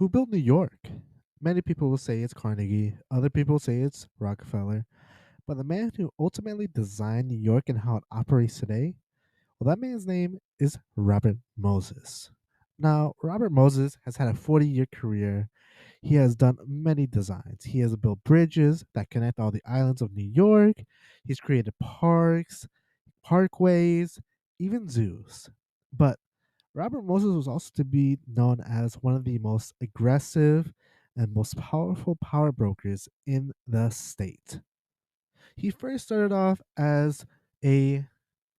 Who built New York? Many people will say it's Carnegie, other people say it's Rockefeller, but the man who ultimately designed New York and how it operates today, well, that man's name is Robert Moses. Now, Robert Moses has had a 40-year career. He has done many designs. He has built bridges that connect all the islands of New York. He's created parks, parkways, even zoos. But Robert Moses was also to be known as one of the most aggressive and most powerful power brokers in the state. He first started off as a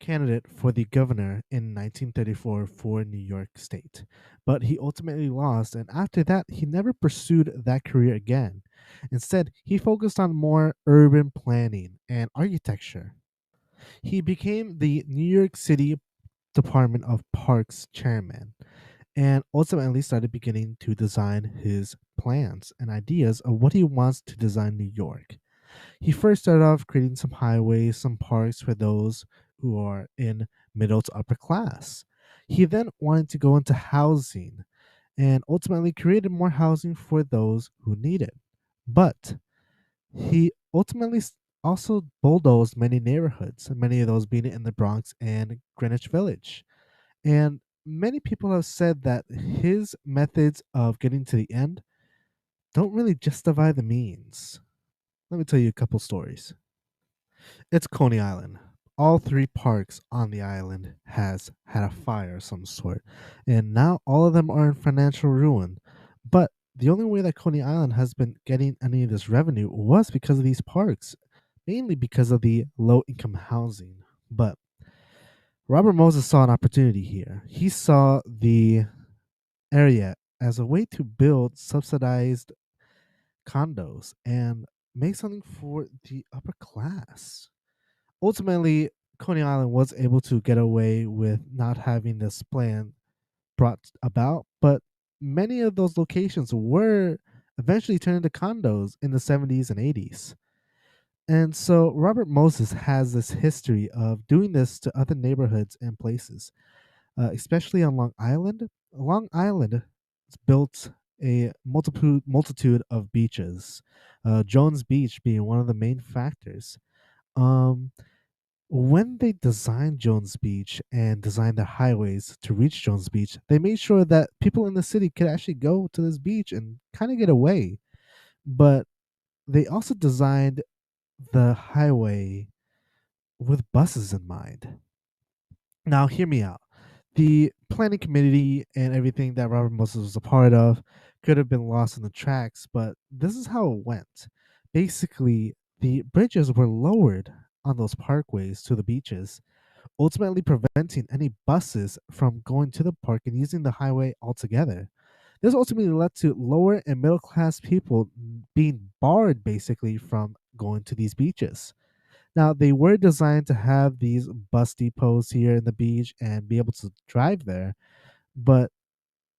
candidate for the governor in 1934 for New York State, but he ultimately lost, and after that, he never pursued that career again. Instead, he focused on more urban planning and architecture. He became the New York City Department of Parks chairman and ultimately started beginning to design his plans and ideas of what he wants to design New York. He first started off creating some highways, some parks for those who are in middle to upper class. He then wanted to go into housing and ultimately created more housing for those who need it. But he ultimately also bulldozed many neighborhoods, many of those being in the Bronx and Greenwich Village. And many people have said that his methods of getting to the end don't really justify the means. Let me tell you a couple stories. It's Coney Island. All three parks on the island has had a fire of some sort, and now all of them are in financial ruin. But the only way that Coney Island has been getting any of this revenue was because of these parks, mainly because of the low income housing. But Robert Moses saw an opportunity here. He saw the area as a way to build subsidized condos and make something for the upper class. Ultimately, Coney Island was able to get away with not having this plan brought about, but many of those locations were eventually turned into condos in the 70s and 80s. And so Robert Moses has this history of doing this to other neighborhoods and places, especially on Long Island. Long Island has built a multitude of beaches, Jones Beach being one of the main factors. Um, when they designed Jones Beach and designed the highways to reach Jones Beach, they made sure that people in the city could actually go to this beach and kind of get away. But they also designed the highway with buses in mind. Now, hear me out. The planning committee and everything that Robert Moses was a part of could have been lost in the tracks, but this is how it went. Basically, the bridges were lowered on those parkways to the beaches, ultimately preventing any buses from going to the park and using the highway altogether. This ultimately led to lower and middle class people being barred basically from going to these beaches. Now, they were designed to have these bus depots here in the beach and be able to drive there, but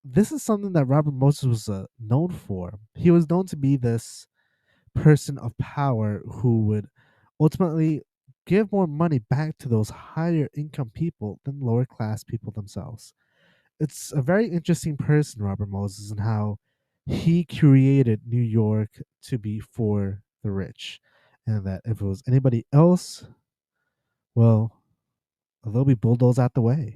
this is something that Robert Moses was known for. He was known to be this person of power who would ultimately give more money back to those higher income people than lower class people themselves. It's a very interesting person, Robert Moses, and how he created New York to be for the rich. And that if it was anybody else, well, they'll be bulldozed out the way.